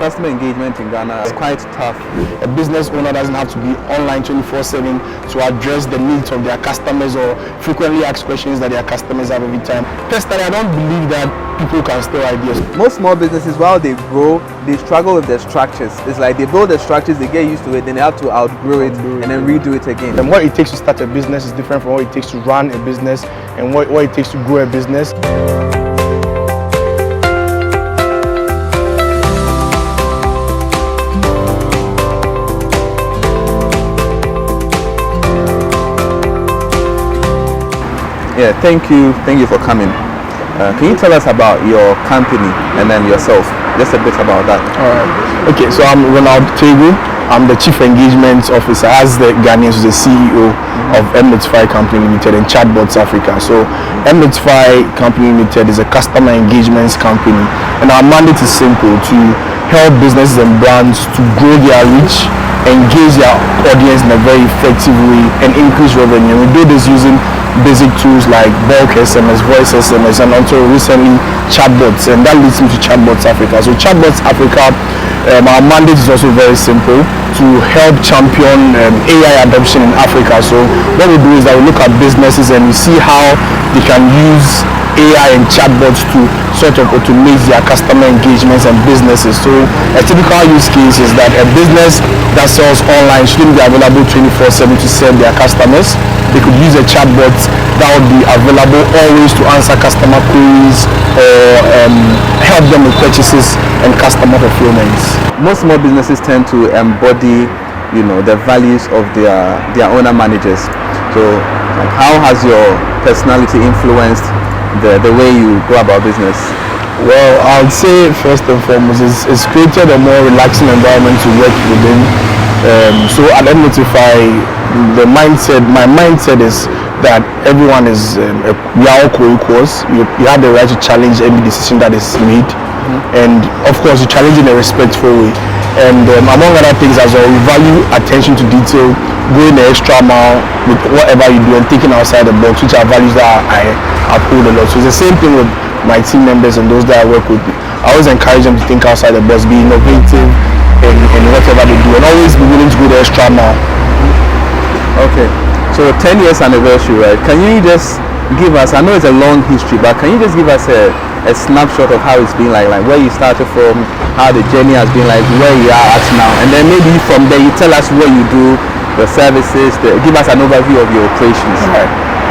customer engagement in Ghana is quite tough. A business owner doesn't have to be online 24/7 to address the needs of their customers or frequently ask questions that their customers have every time. Personally, I don't believe that people can steal ideas. Most small businesses, while they grow, they struggle with their structures. It's like they build the structures, they get used to it, then they have to outgrow it and then redo it again. And what it takes to start a business is different from what it takes to run a business and what it takes to grow a business. Yeah, thank you for coming. Can you tell us about your company and then yourself? Just a bit about that. Alright. Okay, so I'm Ronald Tagoe. I'm the Chief Engagement Officer, as the Ghanaian is the CEO of mNotify Company Limited and Chatbox Africa. So mNotify Company Limited is a customer engagements company, and our mandate is simple: to help businesses and brands to grow their reach, engage their audience in a very effective way, and increase revenue. We do this using basic tools like bulk SMS, voice SMS, and until recently chatbots, and that leads me to Chatbox Africa. So Chatbox Africa, our mandate is also very simple: to help champion AI adoption in Africa. So what we do is that we look at businesses and we see how they can use AI and chatbots to sort of automate their customer engagements and businesses. So a typical use case is that a business that sells online shouldn't be available 24/7 to serve their customers. They could use a chatbot that would be available always to answer customer queries or help them with purchases and customer fulfillments. Most small businesses tend to embody, the values of their owner managers. So, like, how has your personality influenced the way you go about business? Well, I would say first and foremost, it's created a more relaxing environment to work within. So at mNotify, my mindset is that everyone is, we are all co-equals. You have the right to challenge any decision that is made, and of course you challenge in a respectful way. And among other things as well, we value attention to detail, going the extra mile with whatever you do, and thinking outside the box, which are values that I uphold a lot. So it's the same thing with my team members and those that I work with. I always encourage them to think outside the box, be innovative in whatever they do, and always be willing to go the extra mile. Okay, so 10 years anniversary, right? Can you just give us, I know it's a long history, but can you just give us a snapshot of how it's been like where you started from, how the journey has been, like where you are at now, and then maybe from there you tell us what you do, your services, give us an overview of your operations. Right.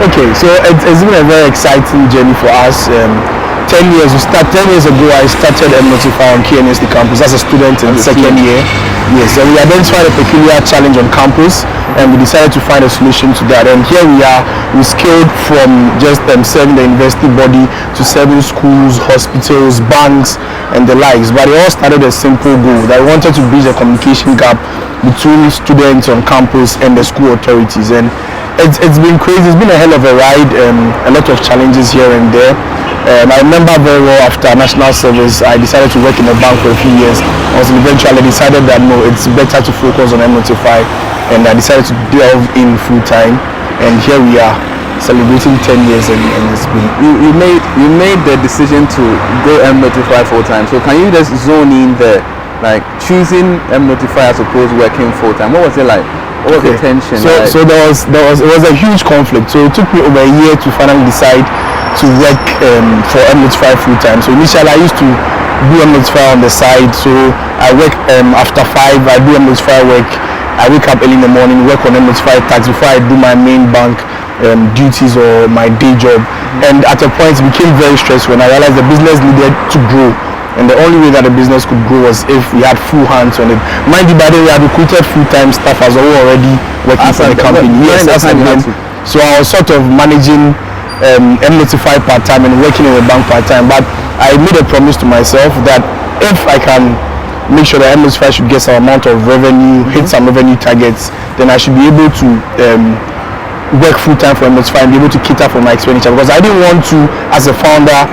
Okay, so it's been a very exciting journey for us. 10 years ago, I started mNotify on KNST campus as a student in the second year. Yes, and we identified a peculiar challenge on campus, and we decided to find a solution to that. And here we are. We scaled from just serving the university body to serving schools, hospitals, banks, and the likes. But it all started a simple goal that we wanted to bridge a communication gap between students on campus and the school authorities. And it's been crazy. It's been a hell of a ride. A lot of challenges here and there. I remember very well after national service, I decided to work in a bank for a few years. Eventually decided that no, it's better to focus on mNotify, and I decided to delve in full time. And here we are, celebrating 10 years, and it's been. You made the decision to go mNotify full time. So can you just zone in there, like choosing mNotify as opposed to working full time? What was it like? What was the tension? So it was a huge conflict. So it took me over a year to finally decide to work for mNotify full time. So initially I used to do mNotify on the side. So I work after 5. I do mNotify work. I wake up early in the morning, work on mNotify tax before I do my main bank duties or my day job. And at a point it became very stressful, and I realized the business needed to grow. And the only way that the business could grow was if we had full hands on it. Mind you, by the way, I had recruited full-time staff as well already working for the company. Yes, that's so I was sort of managing mNotify part-time and working in the bank part-time. But I made a promise to myself that if I can make sure that mNotify should get some amount of revenue, hit some revenue targets, then I should be able to work full-time for mNotify and be able to cater for my expenditure, because I didn't want to, as a founder,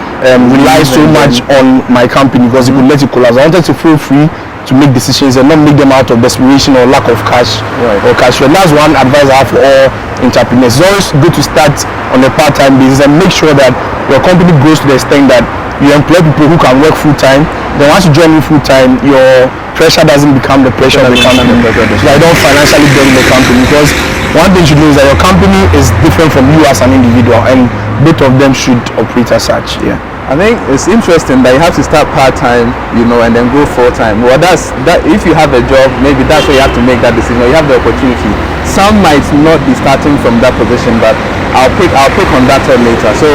rely so much on my company because it would let it collapse. I wanted to feel free to make decisions and not make them out of desperation or lack of cash or cash flow. And that's one advice I have for all entrepreneurs. It's always good to start on a part-time basis and make sure that your company grows to the extent that you employ people who can work full time. Then once you join me full time, your pressure doesn't become the pressure of the company. So I don't financially burn the company, because one thing you should know is that your company is different from you as an individual, and both of them should operate as such. Yeah. I think it's interesting that you have to start part-time, you know, and then go full-time. Well, that's that. If you have a job, maybe that's where you have to make that decision. You have the opportunity. Some might not be starting from that position, but I'll pick on that later. So,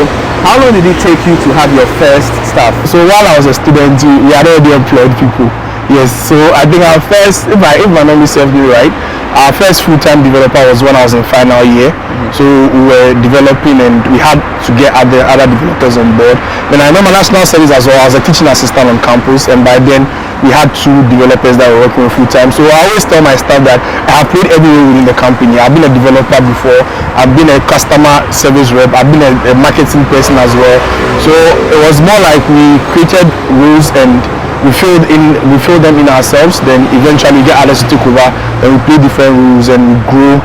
how long did it take you to have your first staff? So while I was a student, we had already employed people. Yes. So I think our first, if my memory serves me right, our first full-time developer was when I was in final year. So we were developing, and we had to get other developers on board. Then I remember national service as well. I was a teaching assistant on campus, and by then we had 2 developers that were working full time. So I always tell my staff that I have played every role within the company. I've been a developer before, I've been a customer service rep, I've been a marketing person as well. So it was more like we created roles and we filled them in ourselves. Then eventually we get others to take over, and we play different roles and we grow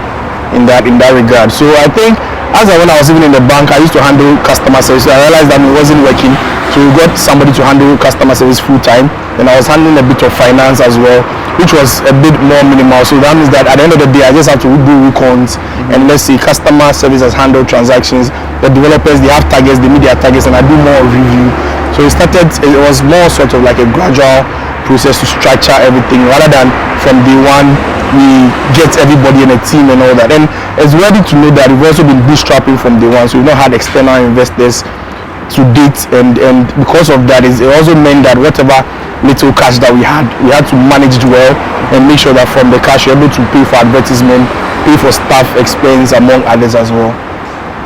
in that regard. So I think when I was even in the bank, I used to handle customer service. So I realized that it wasn't working, so we got somebody to handle customer service full time. Then I was handling a bit of finance as well, which was a bit more minimal. So that means that at the end of the day, I just have to do recons, and let's say customer service has handled transactions. The developers, they have targets, they meet their targets, and I do more review. So it was more sort of like a gradual process to structure everything, rather than from day one we get everybody in a team and all that. And it's ready to know that we've also been bootstrapping from day one, so we've not had external investors to date, and because of that, it also meant that whatever little cash that we had to manage it well and make sure that from the cash you're able to pay for advertisement, pay for staff expense, among others as well.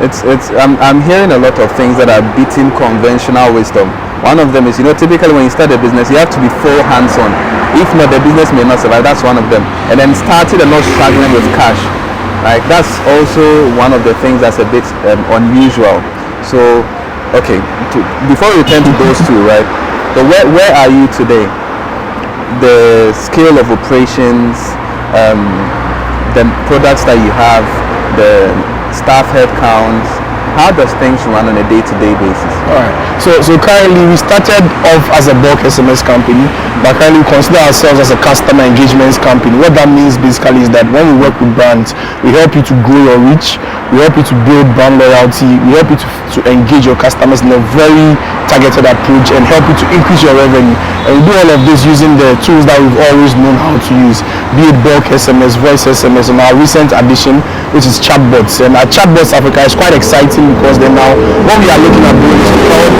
I'm hearing a lot of things that are beating conventional wisdom. One of them is, typically when you start a business, you have to be full hands-on. If not, the business may not survive. That's one of them. And then starting and not struggling with cash, right? That's also one of the things that's a bit unusual. So, okay, before we return to those two, right? So where are you today? The scale of operations, the products that you have, the staff headcounts, how does things run on a day-to-day basis? Alright, so currently we started off as a bulk SMS company, but currently we consider ourselves as a customer engagements company. What that means basically is that when we work with brands, we help you to grow your reach, we help you to build brand loyalty, we help you to engage your customers in a very targeted approach and help you to increase your revenue. And we do all of this using the tools that we've always known how to use, be it bulk SMS, voice SMS, and our recent addition, which is Chatbots. And our Chatbox Africa is quite exciting, because then now what we are looking at doing is to help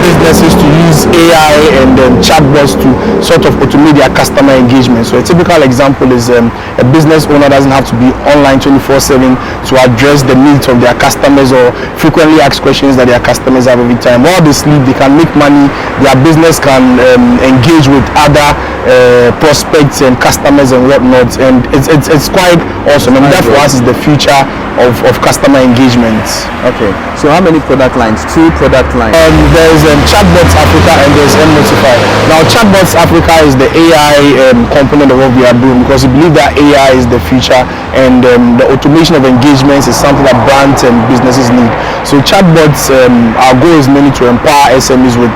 businesses to use AI and chatbots to sort of automate their customer engagement. So a typical example is a business owner doesn't have to be online 24/7 to address the needs of their customers or frequently ask questions that their customers have every time. While they sleep, they can make money, their business can engage with other prospects and customers and whatnot, and it's quite awesome. And that for us is the future of customer engagement. Okay, so how many product lines? 2 product lines. There's Chatbox Africa and there's mNotify. Now Chatbox Africa is the AI component of what we are doing, because we believe that AI is the future, and the automation of engagements is something that brands and businesses need. So Chatbots, our goal is mainly to empower SMEs with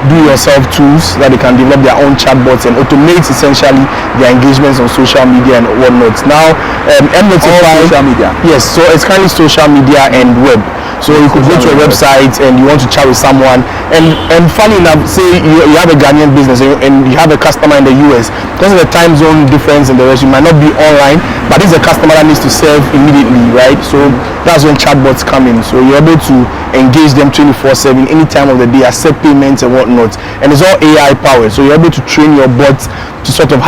do-yourself tools that they can develop their own chatbots and automate essentially their engagements on social media and whatnot. Now, mNotify, social media. Yes, so it's currently social media and web. So you could go to a website and you want to chat with someone, and funny enough, say you have a Ghanaian business and you have a customer in the US. Because of the time zone difference in the rest, you might not be online, but this is a customer that needs to serve immediately, right? So that's when chatbots come in. So you're able to engage them 24/7, any time of the day, accept payments and whatnot, and it's all AI powered. So you're able to train your bots to sort of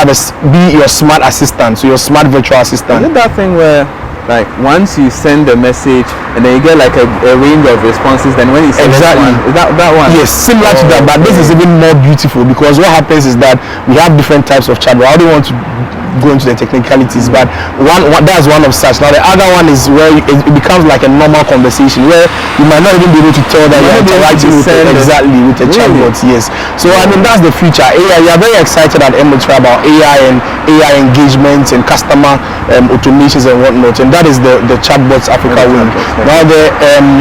be your smart assistant, so your smart virtual assistant. Is it that thing where, like, once you send a message and then you get like a range of responses, then when you send exactly is that one? Yes, similar to that, but this is even more beautiful, because what happens is that we have different types of chatbot. I don't want to go into the technicalities, but that's one of such. Now the other one is where it becomes like a normal conversation where you might not even be able to tell that you're interacting with a chatbot. Yes. So I mean that's the future. AI. We are very excited at mNotify about AI and AI engagement and customer automations and whatnot, and that is the Chatbox Africa wing. Now the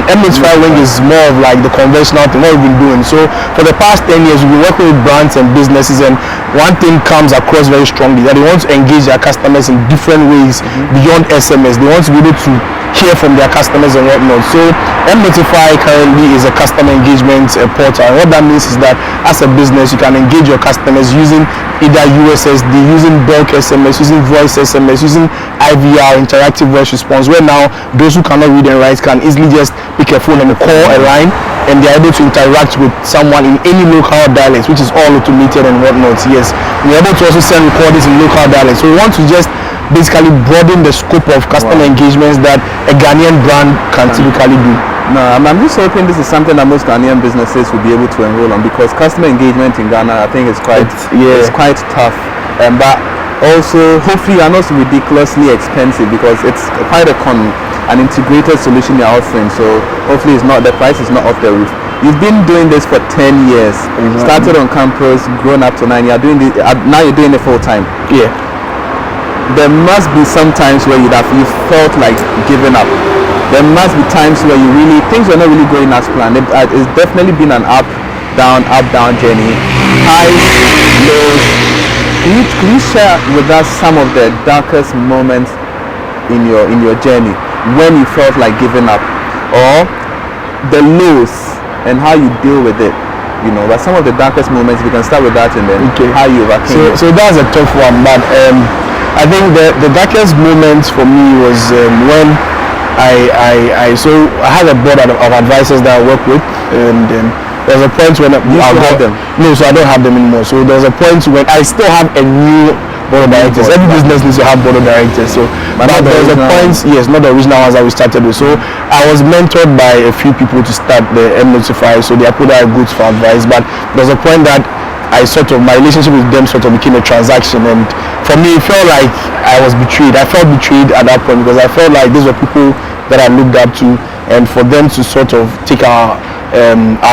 mNotify wing is more of like the conventional thing, what we've been doing. So for the past 10 years, we've been working with brands and businesses, and one thing comes across very strongly, that they want to engage their customers in different ways beyond SMS. They want to be able to hear from their customers and whatnot. So mNotify currently is a customer engagement portal, and what that means is that as a business you can engage your customers using either USSD, using bulk SMS, using voice SMS, using IVR, interactive voice response, where now those who cannot read and write can easily just pick a phone and call a line, and they're able to interact with someone in any local dialect, which is all automated and whatnot. Yes, we're able to also send recordings in local dialects. So we want to just basically broaden the scope of customer engagements that a Ghanaian brand can typically do. No, I'm just hoping this is something that most Ghanaian businesses will be able to enroll on, because customer engagement in Ghana, I think, is quite tough. But also, hopefully, and also ridiculously expensive, because it's quite an integrated solution you're offering. So hopefully, the price is not off the roof. You've been doing this for 10 years. Started on campus, grown up to 9. You're doing this now. You're doing it full time. Yeah. There must be some times where you felt like giving up. There must be times where things were not really going as planned. It's definitely been an up down journey, highs, lows. Can you share with us some of the darkest moments in your journey when you felt like giving up, or the lows and how you deal with it? But some of the darkest moments, we can start with that, and then how you overcame it. So that's a tough one, but I think the darkest moment for me was when I had a board of advisors that I work with, and there was a point when I got them. No, so I don't have them anymore. So there was a point when I still have a new board of directors. Every business needs to have board of directors. So, but there was a point, not the original ones that we started with. So I was mentored by a few people to start the mNotify. So they are put out good for advice. But there was a point that my relationship with them sort of became a transaction, and for me it felt like I was betrayed. I felt betrayed at that point, because I felt like these were people that I looked up to, and for them to sort of take our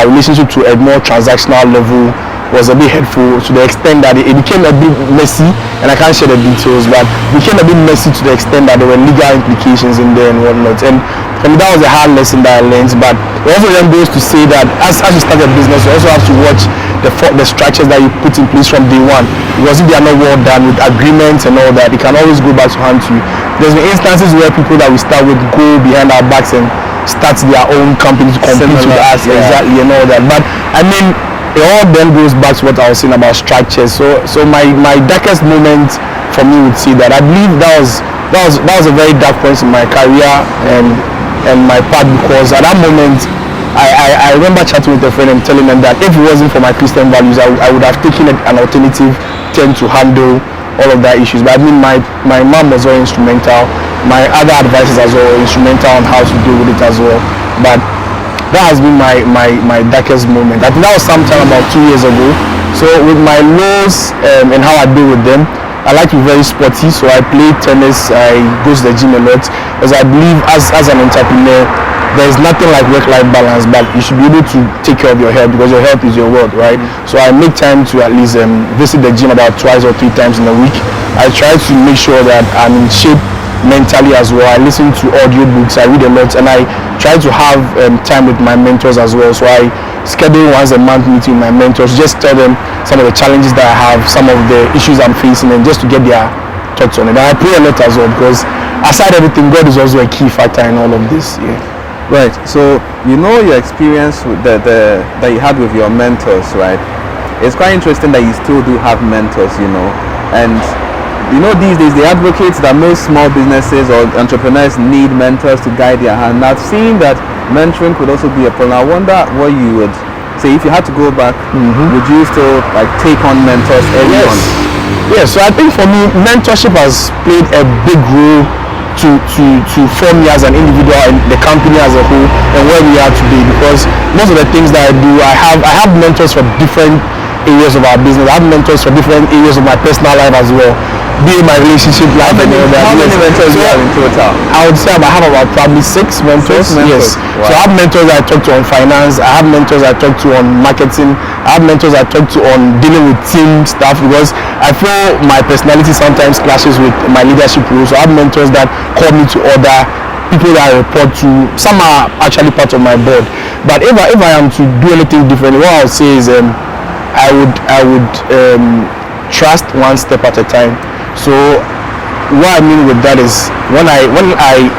relationship to a more transactional level was a bit hurtful, to the extent that it became a bit messy, and I can't share the details, but it became a bit messy to the extent that there were legal implications in there and whatnot. And for me, that was a hard lesson that I learned. But it also then goes to say that as you start a business, you also have to watch the structures that you put in place from day one, because if they are not well done with agreements and all that, it can always go back to haunt you. There's been instances where people that we start with go behind our backs and start their own company to compete with us, exactly, and all that. But I mean, it all then goes back to what I was saying about structures. So my darkest moment for me would say that I believe that was a very dark point in my career and my path, because at that moment I remember chatting with a friend and telling them that if it wasn't for my Christian values, I would have taken an alternative turn to handle all of that issues. But I mean, my mom was very instrumental. My other advisors as well were instrumental on how to deal with it as well. But that has been my darkest moment. I think that was sometime about 2 years ago. So with my lows and how I deal with them, I like to be very sporty. So I play tennis, I go to the gym a lot, because I believe as an entrepreneur, there is nothing like work-life balance, but you should be able to take care of your health, because your health is your wealth, right? So I make time to at least visit the gym about 2 or 3 times in a week. I try to make sure that I'm in shape mentally as well. I listen to audiobooks, I read a lot, and I try to have time with my mentors as well. So I schedule once a month meeting with my mentors, just tell them some of the challenges that I have, some of the issues I'm facing, and just to get their thoughts on it. And I pray a lot as well, because aside everything, God is also a key factor in all of this. Right. So your experience with that you had with your mentors, right? It's quite interesting that you still do have mentors, and these days they advocate that most small businesses or entrepreneurs need mentors to guide their hand. Now, seeing that mentoring could also be a problem, I wonder what you would say if you had to go back. Would you still take on mentors early on? Yes. So I think for me, mentorship has played a big role to form me as an individual and the company as a whole and where we are today, because most of the things that I do, I have mentors for different areas of our business. I have mentors for different areas of my personal life as well, be it my relationship life and all that. How many mentors do you have in total? I would say I have about probably 6 mentors. Yes. Wow. So I have mentors I talk to on finance. I have mentors I talk to on marketing. I have mentors I talk to on dealing with team stuff, because I feel my personality sometimes clashes with my leadership roles. So I have mentors that call me to order, people that I report to. Some are actually part of my board. But if I am to do anything differently, what I would say is I would trust one step at a time. So what I mean with that is when I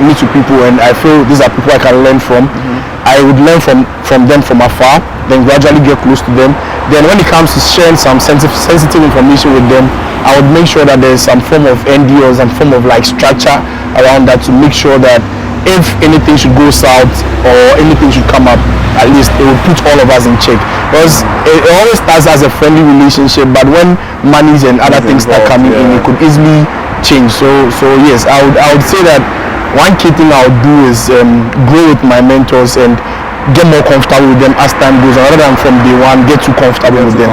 meet with people and I feel these are people I can learn from, I would learn from them from afar, then gradually get close to them. Then when it comes to sharing some sensitive information with them, I would make sure that there's some form of ND or some form of like structure around that, to make sure that if anything should go south or anything should come up, at least it will put all of us in check. Because it always starts as a friendly relationship, but when monies and other things start coming in, it could easily change. So yes, I would say that one key thing I would do is grow with my mentors and get more comfortable with them as time goes on, rather than from day one get too comfortable with them.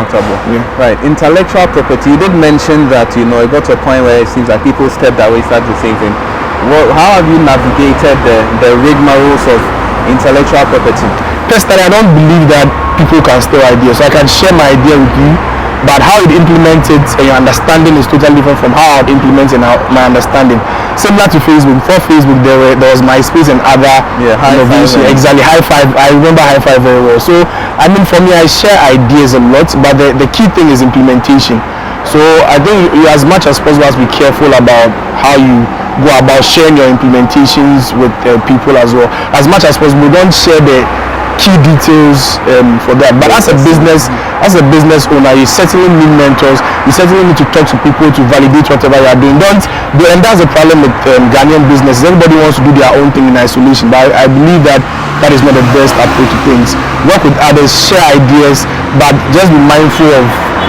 Yeah. Right. Intellectual property. You did mention that it got to a point where it seems like people stepped away, started the same thing. How have you navigated the rigmaroles of intellectual property? Personally, I don't believe that people can steal ideas. So I can share my idea with you, but how you implement it and your understanding is totally different from how I would implement it and my understanding. Similar to Facebook. Before Facebook, there was MySpace and other innovation. Exactly, High Five. I remember High Five very well. So I mean, for me, I share ideas a lot, but the key thing is implementation. So I think you as much as possible, be careful about how you go about sharing your implementations with people as well. As much as possible, don't share the key details for that. But as a business owner, you certainly need mentors. You certainly need to talk to people to validate whatever you are doing. And that's the problem with Ghanaian businesses. Everybody wants to do their own thing in isolation, but I believe that is not the best approach to things. Work with others, share ideas, but just be mindful of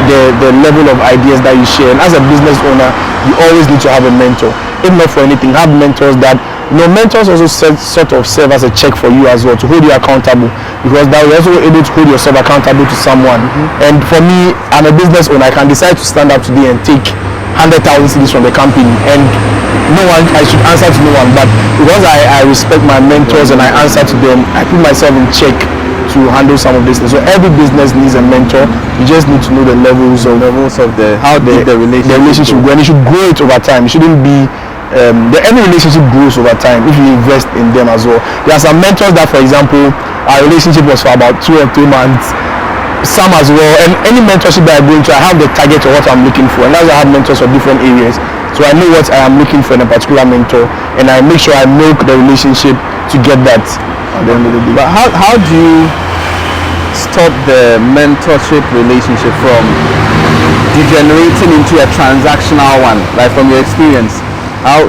the level of ideas that you share. And as a business owner, you always need to have a mentor. If not for anything, have mentors that mentors also sort of serve as a check for you as well, to hold you accountable, because that you're also able to hold yourself accountable to someone. And for me, I'm a business owner. I can decide to stand up today and take 100,000 cedis from the company, and I should answer to no one. But because I respect my mentors and I answer to them, I put myself in check to handle some of this. So every business needs a mentor. You just need to know the levels of how deep the relationship go, and you should grow it over time. It shouldn't be every relationship grows over time if you invest in them as well. There are some mentors that, for example, our relationship was for about 2 or 3 months. Some as well, and any mentorship that I go into, I have the target of what I'm looking for, and that's why I have mentors for different areas. So I know what I am looking for in a particular mentor, and I make sure I milk the relationship to get that at the end of the day. But how do you stop the mentorship relationship from degenerating into a transactional one, like from your experience? How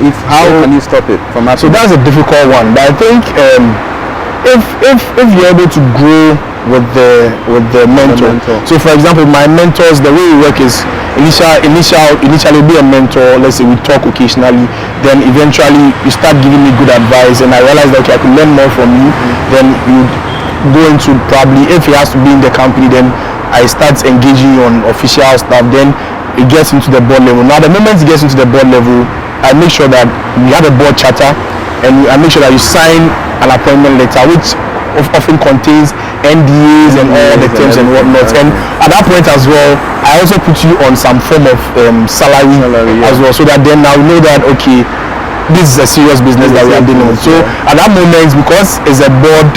can you stop it from happening? So that's a difficult one, but I think if you're able to grow with the mentor. So for example, my mentors, the way we work is initially be a mentor. Let's say we talk occasionally, then eventually you start giving me good advice, and I realize that, okay, I could learn more from you. Then you go into, probably if he has to be in the company, then I start engaging on official stuff. Then it gets into the board level. Now the moment it gets into the board level, I make sure that we have a board charter, and I make sure that you sign an appointment letter, which often contains NDAs and all the terms and whatnot. And at that point as well, I also put you on some form of salary as well, so that then now we know that, okay, this is a serious business that we are dealing with. So at that moment, because it's a board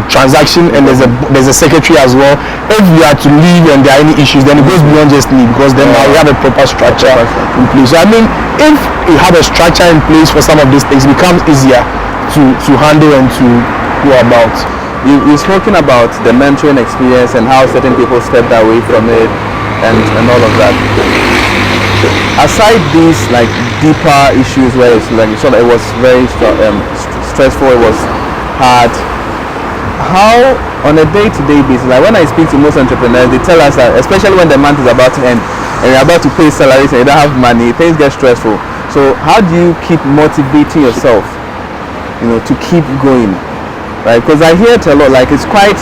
transaction, and there's a secretary as well, if you are to leave and there are any issues, then it goes beyond just me, because then now we have a proper structure in place. So I mean, if you have a structure in place for some of these things, it becomes easier to handle and to go about. You've spoken about the mentoring experience and how certain people stepped away from it and all of that. Aside these like deeper issues where it's like it was very stressful, it was hard, how on a day-to-day basis, like when I speak to most entrepreneurs, they tell us that especially when the month is about to end and you're about to pay salaries and you don't have money, things get stressful. So how do you keep motivating yourself, to keep going? Right? Because I hear it a lot, like it's quite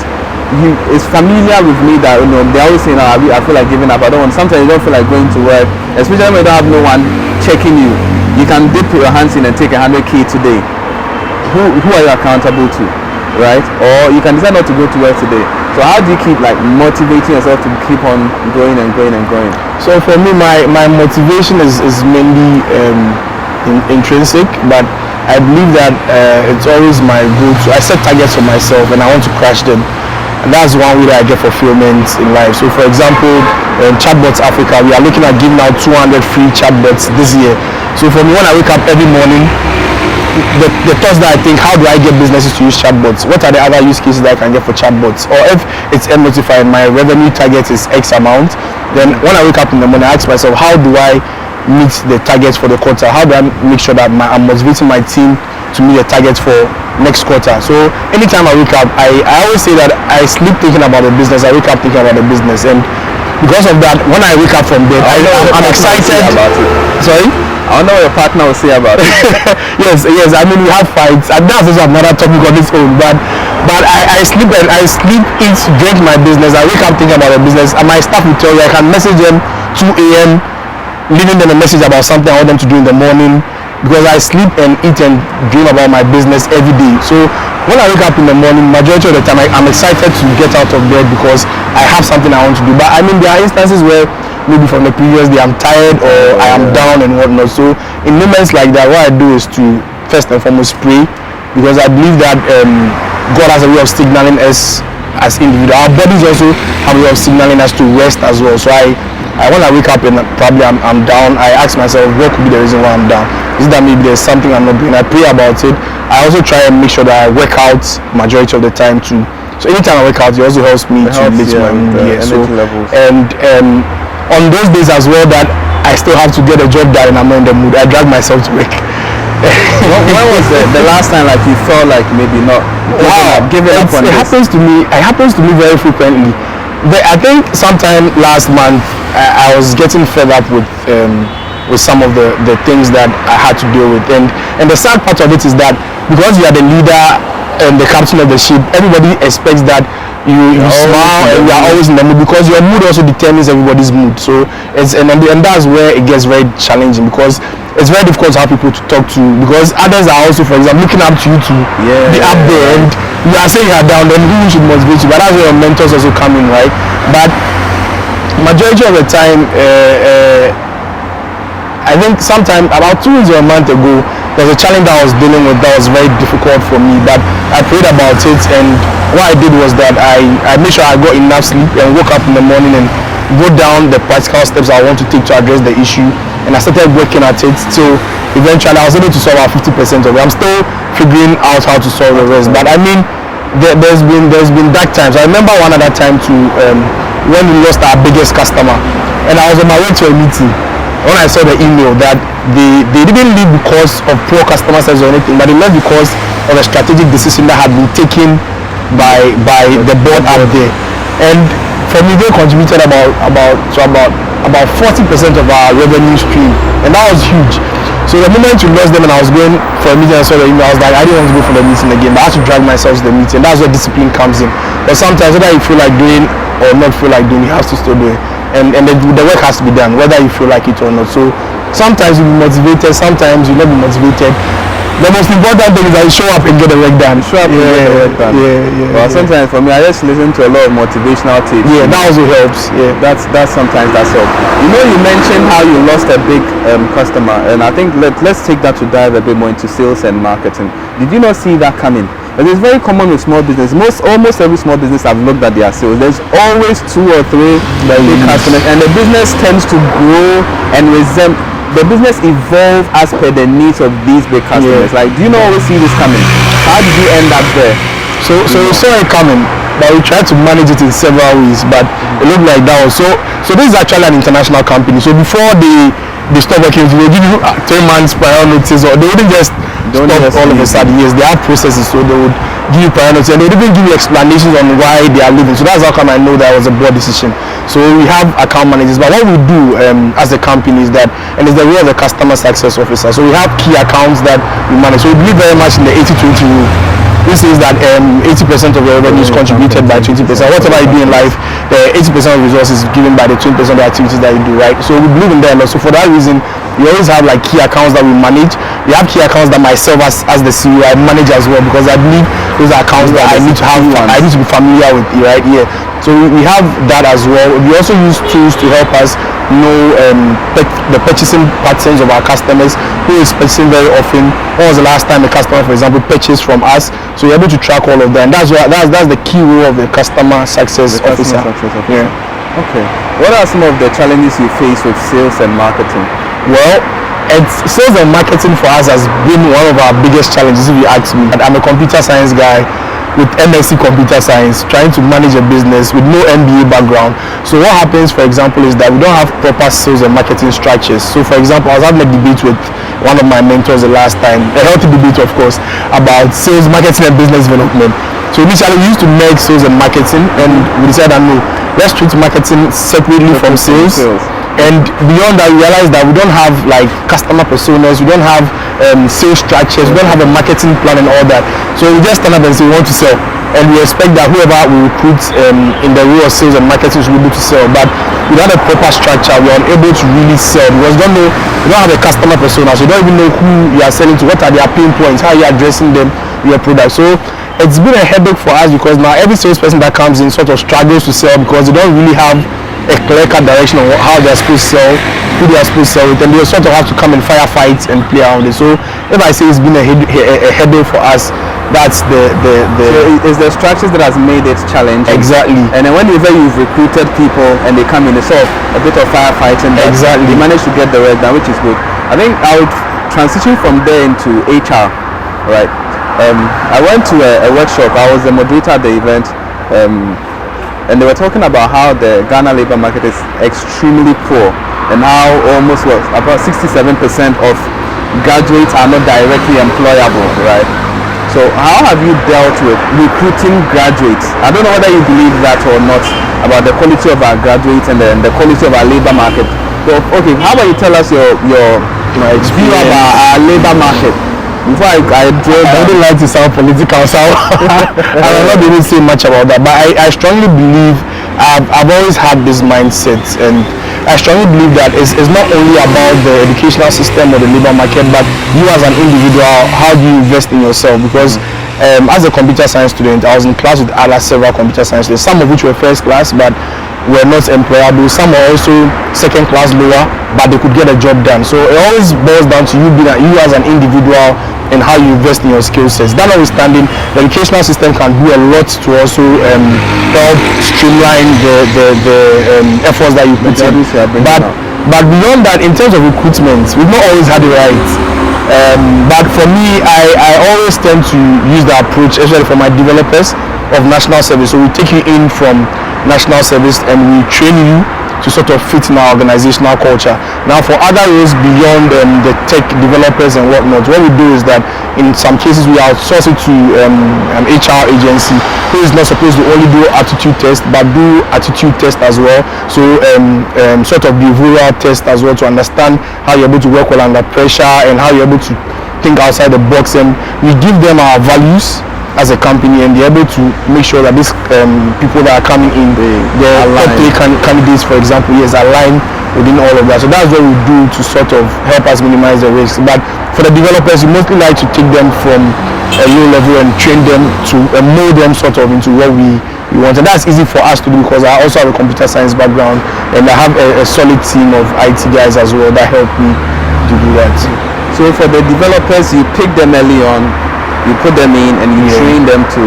he is familiar with me that, you know, they always say, no, I feel like giving up. I don't want. Sometimes you don't feel like going to work, especially when you don't have no one checking you. You can dip your hands in and take 100K today. Who are you accountable to, right? Or you can decide not to go to work today. So how do you keep like motivating yourself to keep on going and going and going? So for me, my motivation is mainly intrinsic, but I believe that it's always my goal to, I set targets for myself and I want to crush them. And that's one way that I get fulfillment in life. So for example, in Chatbox Africa, we are looking at giving out 200 free chatbots this year. So for me, when I wake up every morning, the thoughts that I think, how do I get businesses to use chatbots? What are the other use cases that I can get for chatbots? Or if it's mNotify and my revenue target is X amount, then when I wake up in the morning, I ask myself, how do I meet the targets for the quarter? How do I make sure that I'm motivating my team to meet the targets for next quarter? So anytime I wake up, I always say that I sleep thinking about the business, I wake up thinking about the business, and because of that, when I wake up from bed, I'm excited about it. Sorry? I don't know what your partner will say about it. yes, I mean, we have fights, and that's also another topic on its own, but I sleep, eat, drink my business. I wake up thinking about the business, and my staff will tell you I can message them 2 a.m. leaving them a message about something I want them to do in the morning, because I sleep and eat and dream about my business every day. So when I wake up in the morning, majority of the time I'm excited to get out of bed because I have something I want to do. But I mean, there are instances where maybe from the previous day I'm tired or I am down and whatnot. So in moments like that, what I do is to first and foremost pray, because I believe that God has a way of signaling us as individuals. Our bodies also have a way of signaling us to rest as well. So I when I wake up and probably I'm down, I ask myself, what could be the reason why I'm down? Is that maybe there's something I'm not doing? I pray about it. I also try and make sure that I work out majority of the time too. So anytime I work out, it also helps me to lift my mood. And on those days as well that I still have to get a job done and I'm not in the mood, I drag myself to work. When was the last time like you felt like maybe not giving up on it? It happens to me very frequently. But I think sometime last month I was getting fed up with some of the things that I had to deal with, and the sad part of it is that because you are the leader and the captain of the ship, everybody expects that you smile and you are always in the mood, because your mood also determines everybody's mood. So and that's where it gets very challenging, because it's very difficult to have people to talk to, because others are also, for example, looking up to you to be up there, and you are saying you are down, then who should motivate you? But that's where your mentors also come in, right? But majority of the time, I think sometime about 2 weeks or a month ago, there's a challenge that I was dealing with that was very difficult for me, but I prayed about it, and what I did was that I made sure I got enough sleep and woke up in the morning and go down the practical steps I want to take to address the issue, and I started working at it till eventually I was able to solve about 50% of it. I'm still figuring out how to solve the rest, but I mean, there's been dark times. I remember one other time too, when we lost our biggest customer, and I was on my way to a meeting when I saw the email that they didn't leave because of poor customer service or anything, but they left because of a strategic decision that had been taken by the board out there. And for me, they contributed about 40% of our revenue stream, and that was huge. So the moment we lost them and I was going for a meeting and I saw the email, I was like, I didn't want to go for the meeting again, but I had to drag myself to the meeting. That's where discipline comes in. But sometimes whether you feel like doing or not feel like doing, you have to still do it. And the work has to be done, whether you feel like it or not. So sometimes you'll be motivated, sometimes you'll not be motivated. The most important thing is that you show up and get the work done. Get the work done. Well, sometimes for me, I just listen to a lot of motivational tapes. Yeah, that also helps. Yeah, that's sometimes that's helps. You know, you mentioned how you lost a big customer, and I think let's take that to dive a bit more into sales and marketing. Did you not see that coming? But it's very common with small business. Almost every small business I've looked at their sales, there's always 2 or 3 big customers, and the business tends to grow and the business evolve as per the needs of these big customers. Like, do you not always see this coming? How did you end up there? So we saw it coming, but we tried to manage it in several ways, but it looked like that was so this is actually an international company. So before they stop working, they give you 3 months prior notice, or they wouldn't just stop all of a sudden. Yes, they have processes, so they would give you prior notice, and they would even give you explanations on why they are leaving. So that's how come I know that was a board decision. So we have account managers, but what we do as a company is that, and it's the role of the customer success officer. So we have key accounts that we manage. So we believe very much in the 80-20 rule. which says that 80% of your revenue is contributed by 20%. Whatever you do in life, the 80% of resources is given by the 20% of the activities that you do, right? So we believe in that. So for that reason, we always have like key accounts that we manage. We have key accounts that myself as the CEO I manage as well, because I believe those are accounts that I need to have, I need to be familiar with, right? Yeah. So we have that as well. We also use tools to help us know the purchasing patterns of our customers, who is purchasing very often, when was the last time a customer, for example, purchased from us. So we're able to track all of that, and that's the key role of the customer success officer. Yeah. Okay. What are some of the challenges you face with sales and marketing? Well, sales and marketing for us has been one of our biggest challenges, if you ask me. I'm a computer science guy with MSc computer science, trying to manage a business with no MBA background. So what happens, for example, is that we don't have proper sales and marketing structures. So for example, I was having a debate with one of my mentors the last time, a healthy debate of course, about sales, marketing and business development. So initially we used to make sales and marketing, and we decided that no, let's treat marketing separately from sales. And beyond that, we realized that we don't have like customer personas, we don't have sales structures, we don't have a marketing plan and all that. So we just stand up and say we want to sell, and we expect that whoever we recruit in the role of sales and marketing should be able to sell. But without a proper structure, we are unable to really sell, because we don't have a customer persona, so you don't even know who you are selling to, what are their pain points, how you are addressing them, your product. So it's been a headache for us, because now every salesperson that comes in sort of struggles to sell, because they don't really have a clear-cut direction on how they're supposed to sell, who they are supposed to sell with, and they sort of have to come and firefight and play around it. So if I say it's been a headache for us, that's the So it's the structures that has made it challenging. Exactly. And then whenever you've recruited people and they come in, it's sort of a bit of firefighting. Exactly. You manage to get the work done, which is good. I think I would transition from there into HR, right? I went to a workshop. I was the moderator at the event. And they were talking about how the Ghana labor market is extremely poor, and how almost about 67% of graduates are not directly employable, right? So how have you dealt with recruiting graduates? I don't know whether you believe that or not, about the quality of our graduates and the quality of our labor market. So, okay, how about you tell us your view of our labor market? Before I wouldn't like to sound political, so I will not be able to say much about that. But I strongly believe, I've always had this mindset, and I strongly believe that it's not only about the educational system or the labor market, but you as an individual, how do you invest in yourself? Because as a computer science student, I was in class with several computer science students, some of which were first class, but were not employable. Some were also second class lower, but they could get a job done. So it always boils down to you as an individual and how you invest in your skill sets. That notwithstanding, the educational system can do a lot to also help streamline the efforts that you put in. But beyond that, in terms of recruitment, we've not always had it right. But for me, I always tend to use the approach, especially for my developers, of national service. So we take you in from national service and we train you to sort of fit in our organizational culture. Now for other roles beyond the tech developers and whatnot, what we do is that in some cases we outsource it to an HR agency who is not supposed to only do aptitude test but do attitude test as well. So sort of behavioral test as well, to understand how you're able to work well under pressure and how you're able to think outside the box. And we give them our values as a company, and they're able to make sure that these people that are coming in, the top 3 candidates, for example, align within all of that. So that's what we do to sort of help us minimize the risk. But for the developers, we mostly like to take them from a low level and train them to mold them sort of into what we want. And that's easy for us to do, because I also have a computer science background, and I have a solid team of IT guys as well that help me to do that. So for the developers, you pick them early on, you put them in and you train them to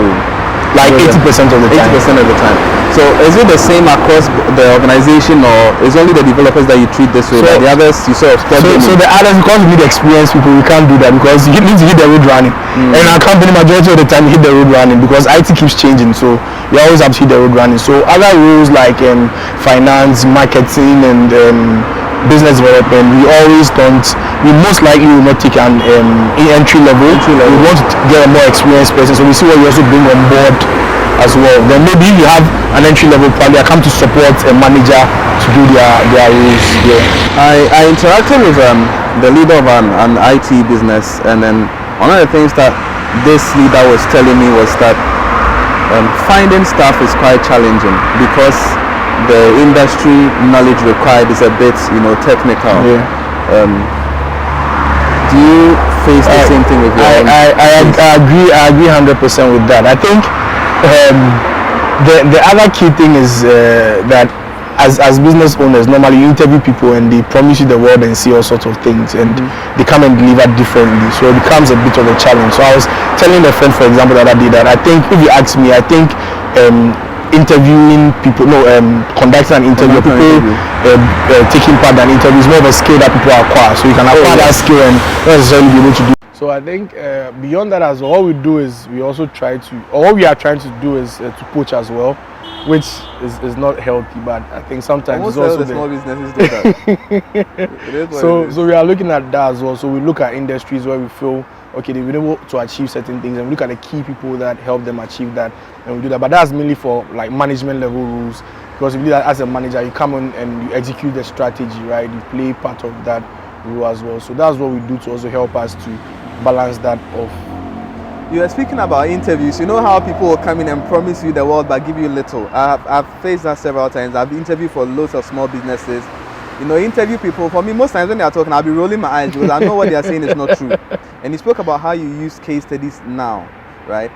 like 80% of the time. 80% of the time. So is it the same across the organization, or is only the developers that you treat this way? So the others you sort of so the others, because we need experienced people, we can't do that, because you need to hit the road running. And our company, majority of the time, hit the road running, because IT keeps changing. So you always have to hit the road running. So other roles like finance, marketing, and business development, we most likely will not take an entry level. We want to get a more experienced person, so we see what we also bring on board as well. Then maybe if you have an entry level, probably I come to support a manager to do their roles. I interacted with the leader of an IT business, and then one of the things that this leader was telling me was that finding staff is quite challenging because the industry knowledge required is a bit, technical. Yeah. Do you face the same thing with your own? I agree 100% with that. I think the other key thing is that as business owners, normally you interview people and they promise you the world and see all sorts of things, and they come and deliver differently. So it becomes a bit of a challenge. So I was telling a friend, for example, that I did that. I think if you ask me, I think interviewing people, conducting an interview, people taking part in an interview is more of a skill that people acquire. So you can acquire that skill and not necessarily be able to do. So I think beyond that as well, what we do is we also try to, or what we are trying to do is to poach as well, which is not healthy, but I think sometimes it's also the small businesses do that. So we are looking at that as well. So we look at industries where we feel okay, they've been able to achieve certain things, and we look at the key people that help them achieve that, and we do that. But that's mainly for like management level rules, because if you do that as a manager, you come on and you execute the strategy, right? You play part of that role as well. So that's what we do to also help us to balance that off. You are speaking about interviews. You know how people will come in and promise you the world but give you little. I've faced that several times. I've interviewed for loads of small businesses. Interview people. For me, most times when they are talking, I'll be rolling my eyes because I know what they are saying is not true. And you spoke about how you use case studies now, right?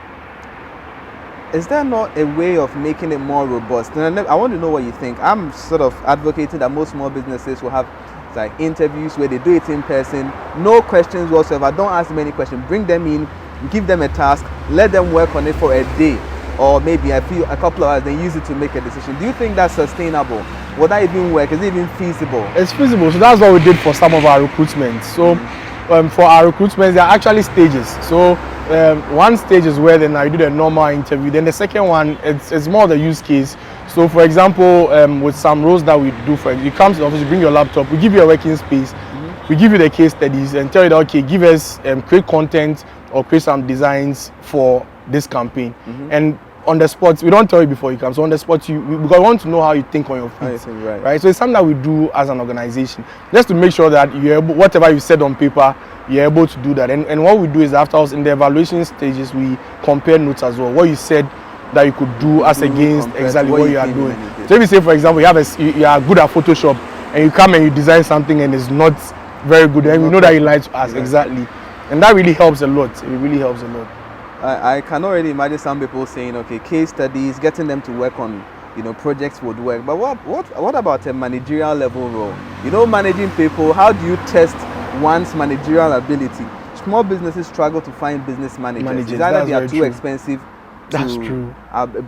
Is there not a way of making it more robust? And I want to know what you think. I'm sort of advocating that most small businesses will have like interviews where they do it in person, no questions whatsoever. Don't ask them any questions. Bring them in, give them a task, let them work on it for a day or maybe a couple of hours, then use it to make a decision. Do you think that's sustainable? Will that even work? Is it even feasible? It's feasible. So that's what we did for some of our recruitment. So for our recruitment, there are actually stages. So one stage is where then I do the normal interview. Then the second one, it's more the use case. So for example, with some roles that we do, you come to the office, you bring your laptop, we give you a working space, we give you the case studies and tell you that, okay, give us, create content or create some designs for this campaign. And on the spot, we don't tell you before you come. So on the spot, because we want to know how you think on your feet, right? So it's something that we do as an organization, just to make sure that you're able, whatever you said on paper, you're able to do that. And what we do is afterwards, in the evaluation stages, we compare notes as well. What you said that you could do as against exactly what you are doing. So if you say, for example, you are good at Photoshop and you come and you design something and it's not very good, and we know that you lied to us, exactly. And that really helps a lot. It really helps a lot. I can already imagine some people saying, okay, case studies, getting them to work on, projects would work. But what about a managerial level role? Managing people, how do you test one's managerial ability? Small businesses struggle to find business managers. It's either they are too expensive to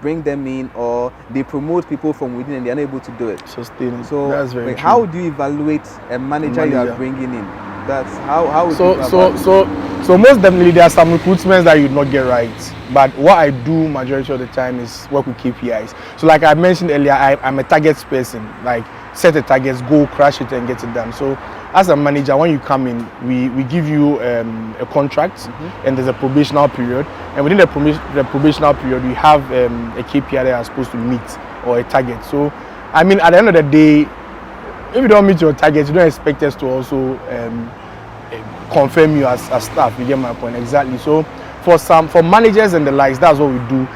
bring them in, or they promote people from within and they're unable to do it. Sustaining. So that's very true. How do you evaluate a manager you are bringing in? That's how would you So most definitely there are some recruitments that you not get right. But what I do majority of the time is work with KPIs. So like I mentioned earlier, I'm a targets person. Like set the targets, go crash it and get it done. So as a manager, when you come in, we give you a contract, and there's a probational period. And within the probational period, we have a KPI that you're supposed to meet or a target. So I mean, at the end of the day, if you don't meet your targets, you don't expect us to also confirm you as staff. You get my point? Exactly. So for managers and the likes, that's what we do.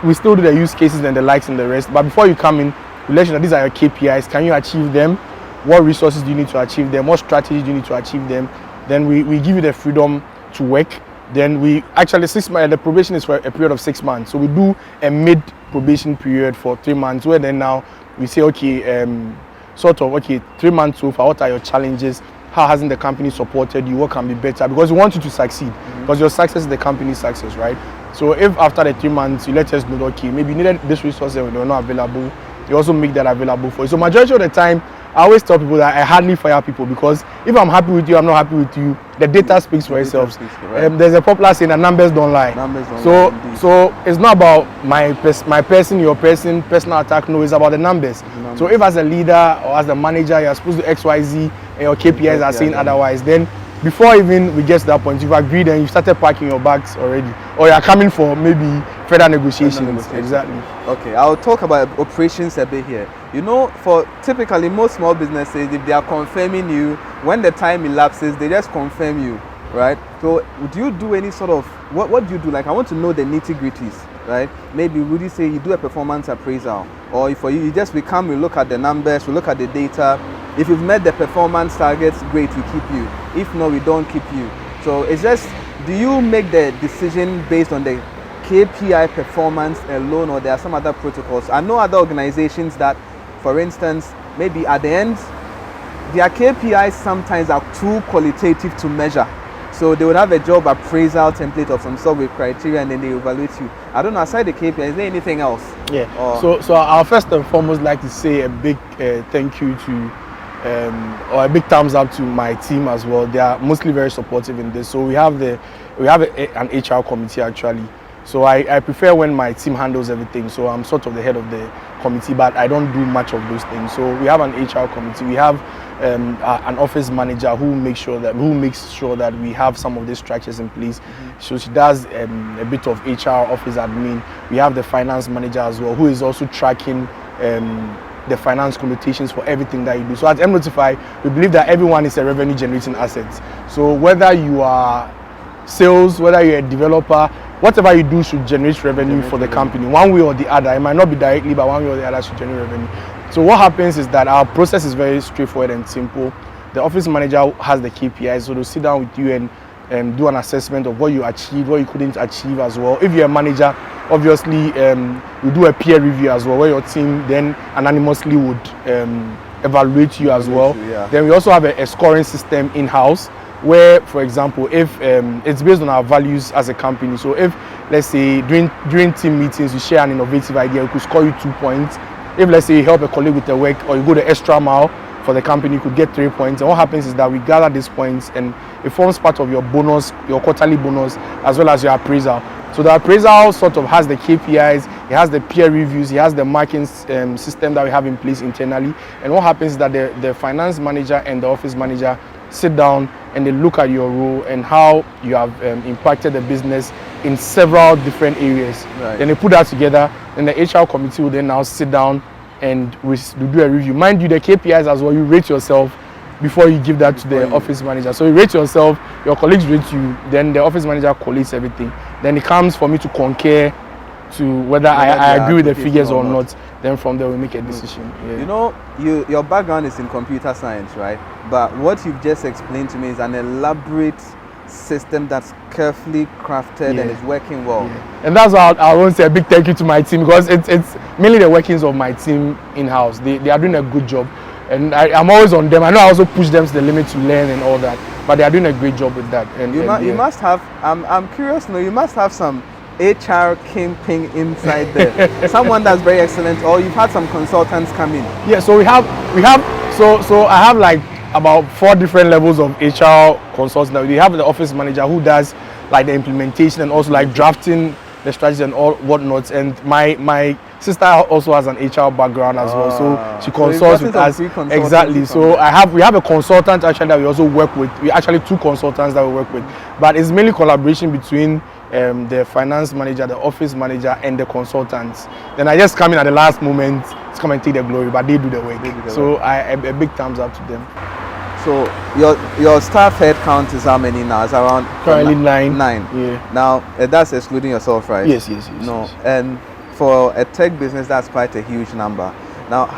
We still do the use cases and the likes and the rest. But before you come in, we let you know these are your KPIs. Can you achieve them? What resources do you need to achieve them? What strategies do you need to achieve them? Then we give you the freedom to work. Then we actually 6 months. The probation is for a period of 6 months. So we do a mid probation period for 3 months, where then now we say, okay, 3 months so far, what are your challenges? How hasn't the company supported you? What can be better? Because we want you to succeed. Because your success is the company's success, right? So if after the 3 months you let us know, okay, maybe you needed this resource and they were not available, you also make that available for you. So majority of the time, I always tell people that I hardly fire people, because if I'm happy with you, I'm not happy with you, the data speaks for itself. There's a popular saying that numbers don't lie. So it's not about my person, your person, personal attack. No, it's about the numbers. So if as a leader or as a manager, you're supposed to XYZ and your KPIs are saying otherwise, then before even we get to that point, you've agreed and you started packing your bags already, or you're coming for maybe further negotiations. Exactly. Okay, I'll talk about operations a bit here. For typically most small businesses, if they are confirming you, when the time elapses, they just confirm you. right? So do you do any sort of, what do you do? Like, I want to know the nitty-gritties, right? Maybe would you say you do a performance appraisal, or for you just we look at the numbers, we look at the data. If you've met the performance targets, great, we keep you. If not, we don't keep you. So it's just, do you make the decision based on the KPI performance alone, or there are some other protocols? I know other organizations that, for instance, maybe at the end, their KPIs sometimes are too qualitative to measure. So they would have a job appraisal template of some sort with criteria, and then they evaluate you. I don't know, aside the KPI, is there anything else? Yeah. So I'll first and foremost like to say a big thank you to, or a big thumbs up to my team as well. They are mostly very supportive in this. So we have an HR committee actually. So I prefer when my team handles everything. So I'm sort of the head of the committee, but I don't do much of those things. So we have an HR committee. We have an office manager who makes sure that we have some of these structures in place. So she does a bit of HR, office admin. We have the finance manager as well, who is also tracking the finance connotations for everything that you do. So at mNotify, we believe that everyone is a revenue generating asset. So whether you are sales, whether you're a developer, whatever you do should generate revenue for the company, one way or the other. It might not be directly, but one way or the other should generate revenue. So what happens is that our process is very straightforward and simple. The office manager has the KPIs, so they'll sit down with you and do an assessment of what you achieved, what you couldn't achieve as well. If you're a manager, obviously you do a peer review as well, where your team then anonymously would evaluate you as well. Then we also have a scoring system in-house, where, for example, if it's based on our values as a company. So if, let's say, during team meetings, you share an innovative idea, we could score you 2 points. If, let's say, you help a colleague with the work, or you go the extra mile for the company, you could get 3 points. And what happens is that we gather these points, and it forms part of your bonus, your quarterly bonus, as well as your appraisal. So the appraisal sort of has the KPIs, it has the peer reviews, it has the marking system that we have in place internally. And what happens is that the finance manager and the office manager sit down and they look at your role and how you have impacted the business in several different areas. Right. Then they put that together, and the HR committee will then now sit down and we do a review. Mind you, the KPIs as well, you rate yourself before you give that to the office manager. So you rate yourself, your colleagues rate you, then the office manager collates everything. Then it comes for me to concur to whether I agree with the figures or not. Then from there we make a decision. Yeah. You know, your background is in computer science, right? But what you've just explained to me is an elaborate system that's carefully crafted and is working well. Yeah. And that's why I want to say a big thank you to my team, because it's mainly the workings of my team in-house. They are doing a good job, and I'm always on them. I know I also push them to the limit to learn and all that, but they are doing a great job with that. And you must have, I'm curious now, you must have some HR kingpin inside there. Someone that's very excellent, or you've had some consultants come in. Yeah, so so I have like about 4 different levels of HR consultants. We have the office manager who does like the implementation and also like drafting the strategy and all whatnot. And my sister also has an HR background as well, so she consults with us. Exactly. So we have a consultant actually that we also work with. We actually 2 consultants that we work with, but it's mainly collaboration between the finance manager, the office manager, and the consultants. Then I just come in at the last moment to come and take the glory, but they do the work. So a big thumbs up to them. So your staff head count is how many now? It's around currently 9. Yeah. Now that's excluding yourself, right? Yes. No, and for a tech business, that's quite a huge number. Now,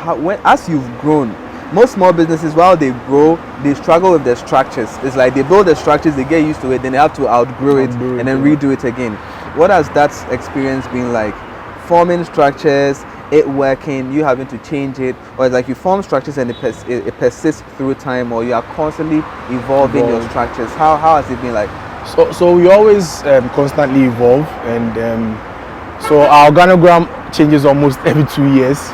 as you've grown, most small businesses, while they grow, they struggle with their structures. It's like they build the structures, they get used to it, then they have to outgrow it and then redo it again. What has that experience been like? Forming structures, it working, you having to change it, or it's like you form structures and it persists through time, or you are constantly evolving your structures? How has it been like? So we always constantly evolve, and so our organogram changes almost every 2 years,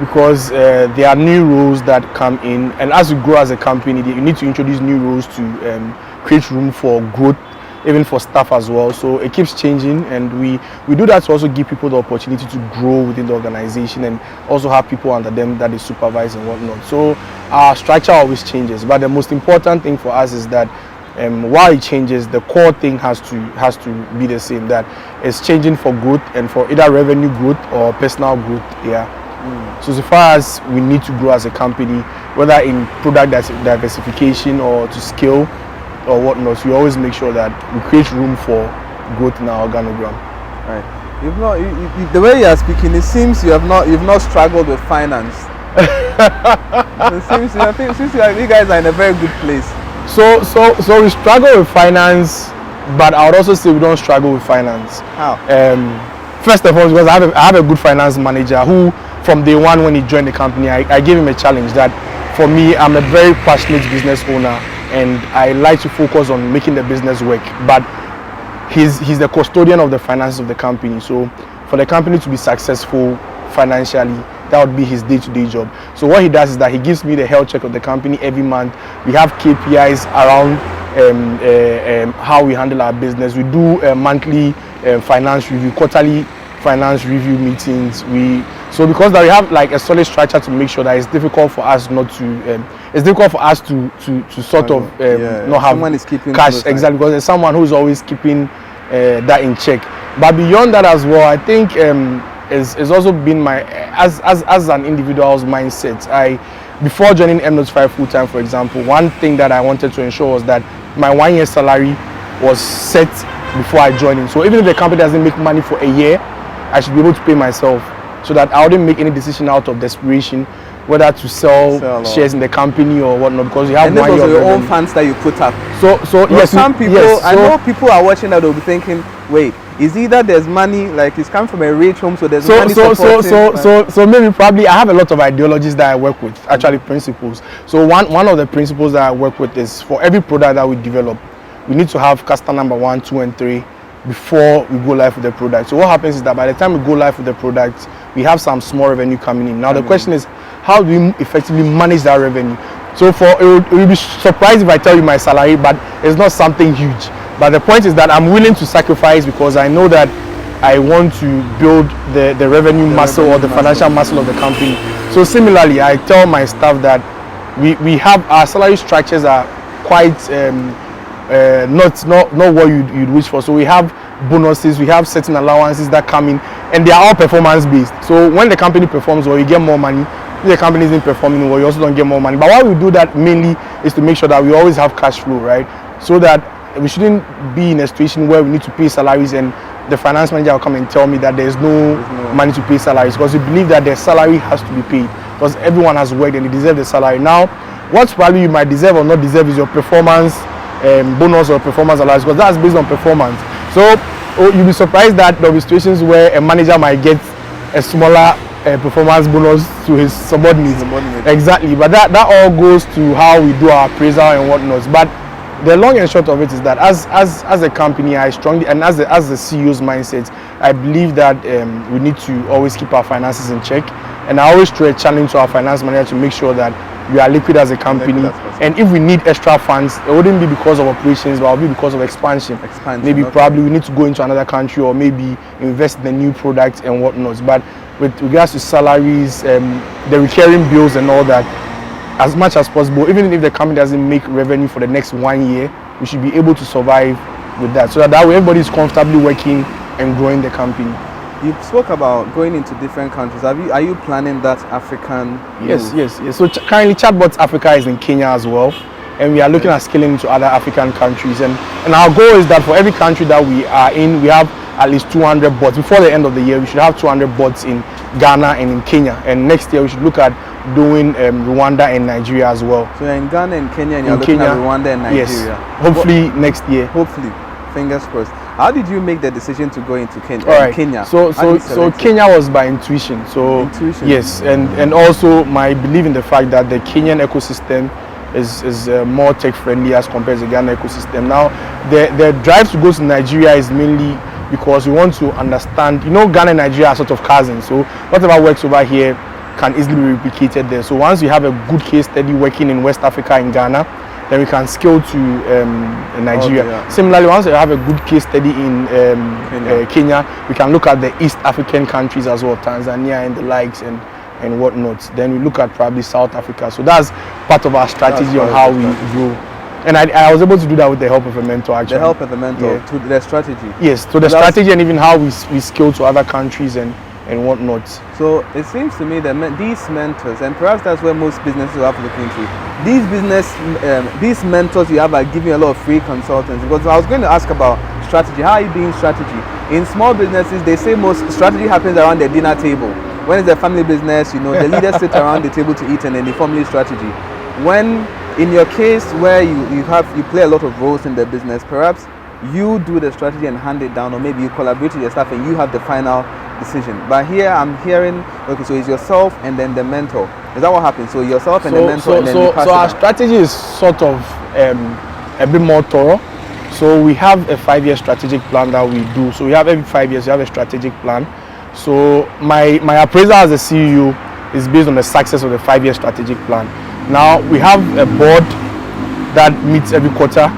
because there are new rules that come in, and as you grow as a company, you need to introduce new rules to create room for growth, even for staff as well. So it keeps changing, and we do that to also give people the opportunity to grow within the organization and also have people under them that they supervise and whatnot. So our structure always changes, but the most important thing for us is that while it changes, the core thing has to be the same, that it's changing for growth and for either revenue growth or personal growth. So far as we need to grow as a company, whether in product diversification or to scale, or whatnot, we always make sure that we create room for growth in our organogram. Right. You've not, the way you are speaking, it seems you've not struggled with finance. It seems you guys are in a very good place. So we struggle with finance, but I would also say we don't struggle with finance. How? First of all, because I have a good finance manager who, from day one when he joined the company, I gave him a challenge that for me, I'm a very passionate business owner and I like to focus on making the business work. But he's the custodian of the finances of the company. So for the company to be successful financially, that would be his day-to-day job. So what he does is that he gives me the health check of the company every month. We have KPIs around how we handle our business. We do monthly finance review, quarterly finance review meetings. So because that we have like a solid structure to make sure that it's difficult for us not to sort of not have someone is keeping cash, exactly, because there's someone who's always keeping that in check. But beyond that as well, I think it's also been my as an individual's mindset. Before joining mNotify full time, for example, one thing that I wanted to ensure was that my 1 year salary was set before I joined in. So even if the company doesn't make money for a year, I should be able to pay myself, so that I wouldn't make any decision out of desperation whether to sell shares in the company or whatnot, because you have and 1 year of your revenue. own funds that you put up. So yes, some people, yes, I know people are watching that, they'll be thinking, wait, is either there's money, like it's coming from a rich home, so there's money supporting. So maybe probably I have a lot of ideologies that I work with, actually principles. So one of the principles that I work with is for every product that we develop, we need to have customer number 1, 2, and 3 before we go live with the product. So what happens is that by the time we go live with the product, we have some small revenue coming in. Now the question is, how do we effectively manage that revenue? So it will be surprised if I tell you my salary, but it's not something huge. But the point is that I'm willing to sacrifice because I know that I want to build the revenue muscle or the financial muscle of the company. So similarly, I tell my staff that we have our salary structures are quite not what you'd wish for. So we have bonuses, we have certain allowances that come in, and they are all performance based. So when the company performs well, you get more money. If the company isn't performing well, you also don't get more money. But why we do that mainly is to make sure that we always have cash flow, right? So that we shouldn't be in a situation where we need to pay salaries and the finance manager will come and tell me that there's no money to pay salaries, because we believe that their salary has to be paid because everyone has worked and they deserve the salary. Now, what probably you might deserve or not deserve is your performance bonus or performance allowance, because that's based on performance. So you'll be surprised that there will be situations where a manager might get a smaller performance bonus to his subordinates. Exactly, but that all goes to how we do our appraisal and whatnot. But the long and short of it is that as a company, I strongly, and as the CEO's mindset, I believe that we need to always keep our finances in check. And I always throw a challenge to our finance manager to make sure that we are liquid as a company. And if we need extra funds, it wouldn't be because of operations, but it would be because of expansion. Maybe probably we need to go into another country or maybe invest in a new product and whatnot. But with regards to salaries, the recurring bills and all that, as much as possible, even if the company doesn't make revenue for the next 1 year, we should be able to survive with that, so that way everybody is comfortably working and growing the company. You spoke about going into different countries. Are you planning that African move? Yes. So currently Chatbox Africa is in Kenya as well, and we are looking at scaling into other African countries, and our goal is that for every country that we are in, we have at least 200 bots. Before the end of the year, we should have 200 bots in Ghana and in Kenya, and next year we should look at doing Rwanda and Nigeria as well. So you're in Ghana and Kenya, and you're looking at Rwanda and Nigeria? Yes, hopefully next year. Hopefully, fingers crossed. How did you make the decision to go into Kenya? Kenya. So Kenya was by intuition. So intuition. Yes, and also my belief in the fact that the Kenyan ecosystem is more tech friendly as compared to the Ghana ecosystem. Now, the drive to go to Nigeria is mainly because we want to understand. Ghana and Nigeria are sort of cousins. So whatever works over here can easily be replicated there. So once you have a good case study working in West Africa in Ghana, then we can scale to Nigeria. Similarly, once you have a good case study in Kenya, we can look at the East African countries as well, Tanzania and the likes and whatnot. Then we look at probably South Africa. So that's part of our strategy on how we grow. And I was able to do that with the help of a mentor, actually. The help of a mentor to the strategy? Yes, to the strategy and even how we scale to other countries and and whatnot. So it seems to me that these mentors, and perhaps that's where most businesses have to look into, these mentors you have are giving you a lot of free consultants. Because I was going to ask about strategy. How are you doing strategy? In small businesses, they say most strategy happens around the dinner table. When it's a family business, you know, the leaders sit around the table to eat and then they formulate strategy. When in your case where you play a lot of roles in the business, perhaps you do the strategy and hand it down, or maybe you collaborate with your staff and you have the final decision. But here I'm hearing, okay, so it's yourself and then the mentor. Is that what happens? So yourself and the mentor, and then you pass it our down. strategy is sort of a bit more thorough. So we have a 5-year strategic plan that we do. So we have every 5 years, we have a strategic plan. So my appraisal as a CEO is based on the success of the 5-year strategic plan. Now we have a board that meets every quarter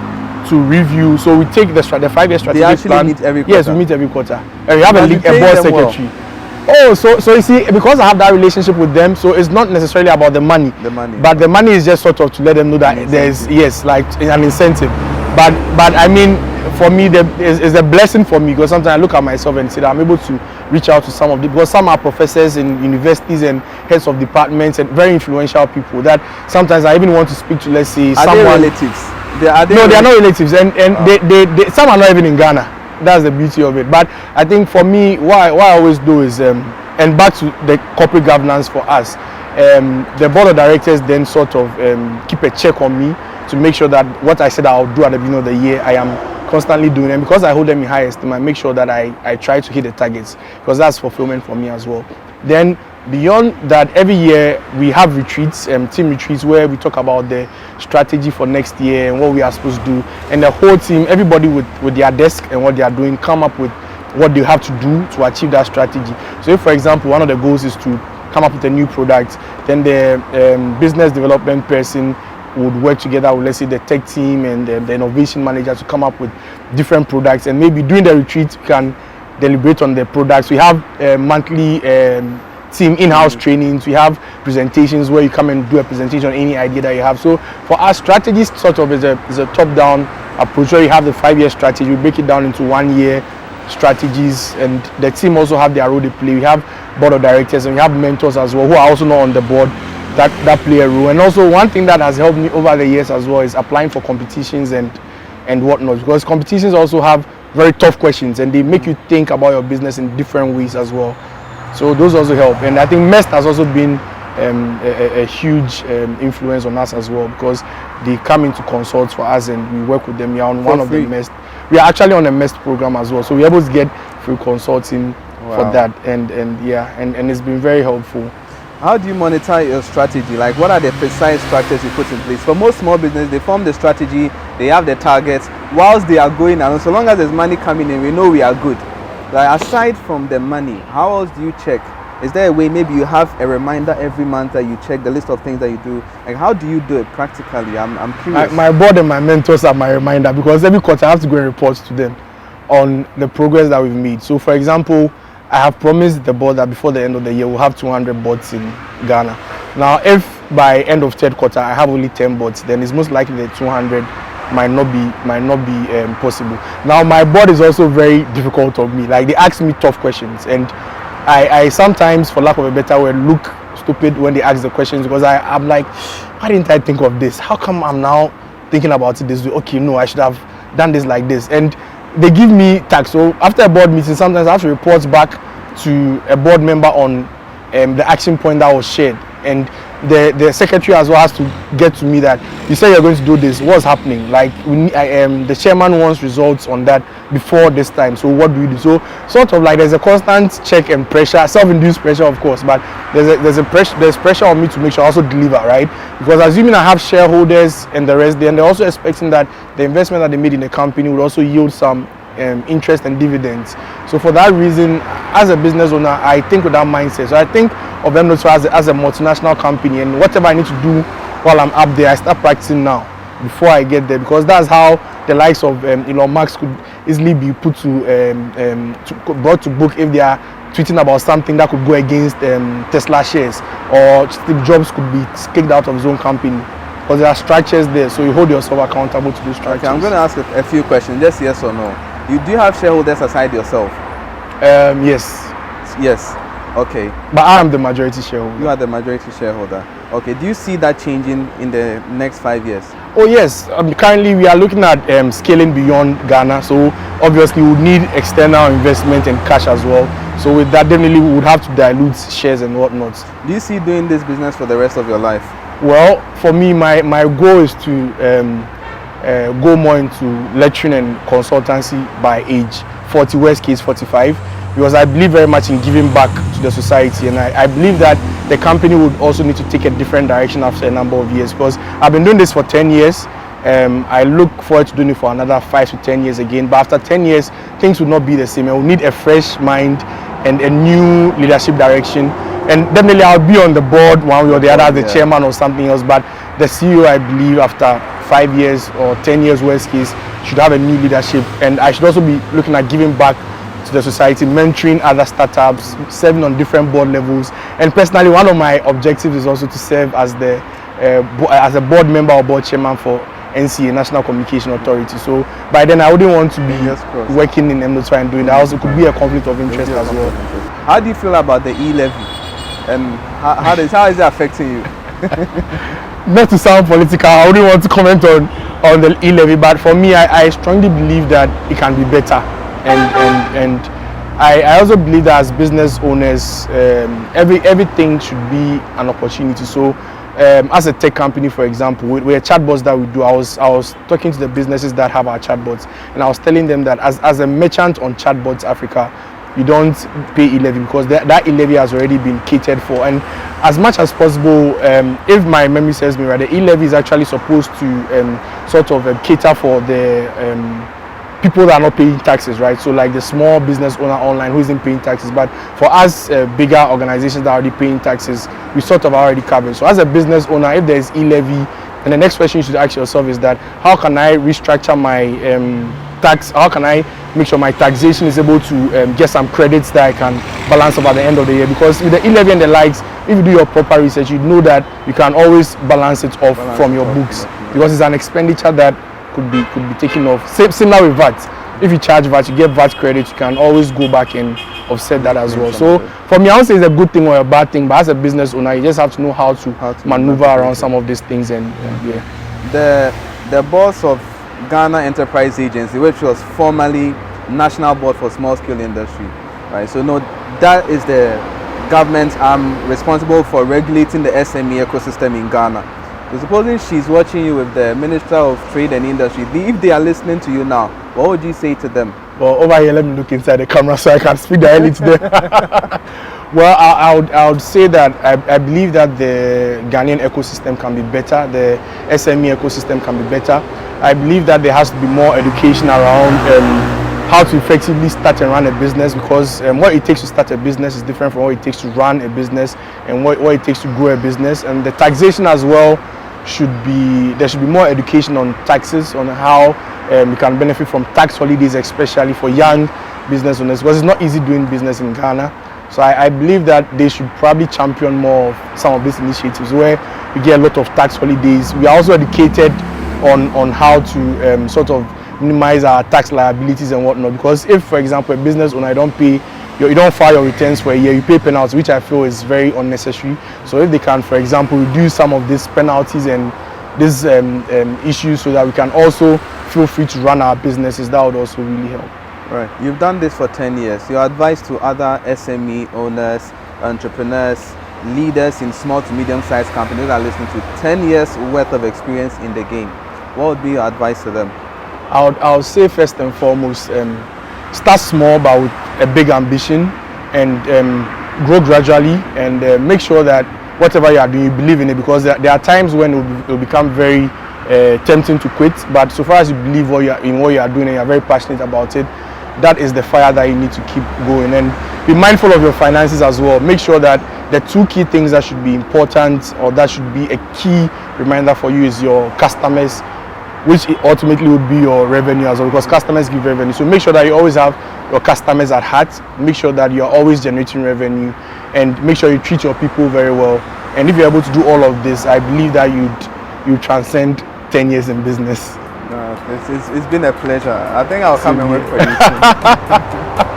to review. So we take the 5-year strategic They actually plan. meet every quarter? Yes, we meet every quarter. And we have But a you pay board them well? secretary. Oh, so you see, because I have that relationship with them, so it's not necessarily about the money. The money. But the money is just sort of to let them know that there's, yes, like an incentive. But I mean, for me, it's a blessing for me, because sometimes I look at myself and say that I'm able to reach out to some of them, because some are professors in universities and heads of departments and very influential people that sometimes I even want to speak to, let's say, Are someone. they relatives? They are not relatives, and they some are not even in Ghana. That's the beauty of it. But I think for me, what I always do is, and back to the corporate governance for us, the board of directors then sort of keep a check on me to make sure that what I said I'll do at the beginning of the year, I am constantly doing. And because I hold them in high esteem, I make sure that I try to hit the targets, because that's fulfillment for me as well. Then beyond that, every year we have retreats, team retreats, where we talk about the strategy for next year and what we are supposed to do. And the whole team, everybody with their desk and what they are doing, come up with what they have to do to achieve that strategy. So if, for example, one of the goals is to come up with a new product, then the business development person would work together with, let's say, the tech team and the innovation manager to come up with different products. And maybe during the retreat, we can deliberate on the products. We have monthly team in-house trainings. We have presentations where you come and do a presentation on any idea that you have. So for us, strategy sort of is a top-down approach, where you have the 5-year strategy. We break it down into 1-year strategies, and the team also have their role to play. We have board of directors and we have mentors as well, who are also not on the board, that play a role. And also one thing that has helped me over the years as well is applying for competitions and whatnot, because competitions also have very tough questions and they make you think about your business in different ways as well. So those also help. And I think MEST has also been a huge influence on us as well, because they come in to consult for us and we work with them. We are on one of the MEST. We are actually on a MEST program as well, so we're able to get free consulting for that, and it's been very helpful. How do you monitor your strategy? Like, what are the precise structures you put in place? For most small business, they form the strategy, they have the targets, whilst they are going around. So long as there's money coming in, we know we are good. Like, aside from the money, how else do you check? Is there a way, maybe you have a reminder every month that you check the list of things that you do? Like, how do you do it practically? I'm curious. My board and my mentors are my reminder, because every quarter I have to go and report to them on the progress that we've made. So for example, I have promised the board that before the end of the year we'll have 200 bots in Ghana. Now, if by end of third quarter I have only 10 bots, then it's most likely the 200 might not be possible. Now, my board is also very difficult on me. Like, they ask me tough questions, and I sometimes, for lack of a better word, look stupid when they ask the questions, because I'm like, why didn't I think of this? How come I'm now thinking about it this way? Okay, no, I should have done this like this. And they give me tasks. So after a board meeting, sometimes I have to report back to a board member on the action point that was shared. And the secretary as well has to get to me that you said you're going to do this. What's happening? Like, the chairman wants results on that before this time. So what do we do? So sort of like there's a constant check and pressure, self-induced pressure, of course, but there's pressure on me to make sure I also deliver, right? Because assuming I have shareholders and the rest, then they're also expecting that the investment that they made in the company would also yield some interest and dividends. So for that reason, as a business owner, I think with that mindset. So I think of mNotify as a multinational company, and whatever I need to do while I'm up there, I start practicing now before I get there, because that's how the likes of Elon Musk could easily be put brought to book if they are tweeting about something that could go against Tesla shares, or Steve Jobs could be kicked out of his own company, because there are structures there. So you hold yourself accountable to those structures. Okay, I'm going to ask a few questions, just yes or no. Do you have shareholders aside yourself? Yes. Yes. Okay. But I am the majority shareholder. You are the majority shareholder. Okay. Do you see that changing in the next 5 years? Oh yes. Currently, we are looking at scaling beyond Ghana. So obviously, we would need external investment and cash as well. So with that, definitely we would have to dilute shares and whatnot. Do you see doing this business for the rest of your life? Well, for me, my goal is to go more into lecturing and consultancy by age 40, worst case 45, because I believe very much in giving back to the society, and I believe that the company would also need to take a different direction after a number of years, because I've been doing this for 10 years. I look forward to doing it for another 5 to 10 years again, but after 10 years, things will not be the same. I will need a fresh mind and a new leadership direction. And definitely I'll be on the board one way or the other, the chairman or something else, but the CEO, I believe, after 5 years or 10 years worst case, should have a new leadership. And I should also be looking at giving back to the society, mentoring other startups, serving on different board levels. And personally, one of my objectives is also to serve as a board member or board chairman for NCA, National Communication Authority. So by then I wouldn't want to be working in mNotify and doing that. Also, it could be a conflict of interest as well. How do you feel about the e-levy? And how is it affecting you? Not to sound political, I wouldn't want to comment on the e-levy, but for me, I strongly believe that it can be better. And I also believe that as business owners, everything should be an opportunity. So as a tech company, for example, we're chatbots that we do. I was talking to the businesses that have our chatbots, and I was telling them that as a merchant on Chatbox Africa, you don't pay e-levy because that e-levy has already been catered for. And as much as possible, if my memory serves me right, the e-levy is actually supposed to sort of cater for the people that are not paying taxes, right? So like the small business owner online who isn't paying taxes. But for us bigger organizations that are already paying taxes, we sort of already covered. So as a business owner, if there's e-levy, and the next question you should ask yourself is that how can I restructure my tax? How can I make sure my taxation is able to get some credits that I can balance off at the end of the year? Because with the e-levy and the likes, if you do your proper research, you know that you can always balance it off from your books, because it's an expenditure that could be taken off. Similar with VAT. If you charge VAT, you get VAT credit, you can always go back and offset that as well. So for me, I won't say it's a good thing or a bad thing, but as a business owner, you just have to know how to maneuver around some of these things. And the boss of Ghana Enterprise Agency, which was formerly National Board for Small Scale Industry, right? So no, that is the government responsible for regulating the SME ecosystem in Ghana. So supposing she's watching you with the Minister of Trade and Industry, if they are listening to you now, what would you say to them? Well, over here, let me look inside the camera so I can speak directly to them. Well, I would say that I believe that the Ghanaian ecosystem can be better, the SME ecosystem can be better. I believe that there has to be more education around how to effectively start and run a business, because what it takes to start a business is different from what it takes to run a business and what it takes to grow a business. And the taxation as well there should be more education on taxes, on how you can benefit from tax holidays, especially for young business owners, because it's not easy doing business in Ghana. So I believe that they should probably champion more of some of these initiatives where we get a lot of tax holidays. We are also educated on how to sort of minimize our tax liabilities and whatnot, because if, for example, a business owner you don't file your returns for a year, you pay penalties, which I feel is very unnecessary. So if they can, for example, reduce some of these penalties and these issues so that we can also feel free to run our businesses, that would also really help. Right. You've done this for 10 years. Your advice to other SME owners, entrepreneurs, leaders in small to medium-sized companies that are listening to 10 years worth of experience in the game, what would be your advice to them? I would say first and foremost, start small but with a big ambition, and grow gradually, and make sure that whatever you are doing, you believe in it, because there are times when it will become very tempting to quit, but so far as you believe in what you are doing and you are very passionate about it, that is the fire that you need to keep going. And be mindful of your finances as well. Make sure that the two key things that should be important, or that should be a key reminder for you, is your customers, which ultimately would be your revenue as well, because customers give revenue. So make sure that you always have your customers at heart. Make sure that you're always generating revenue, and make sure you treat your people very well. And if you're able to do all of this, I believe that you transcend 10 years in business. It's been a pleasure. I think I'll come and work for you soon.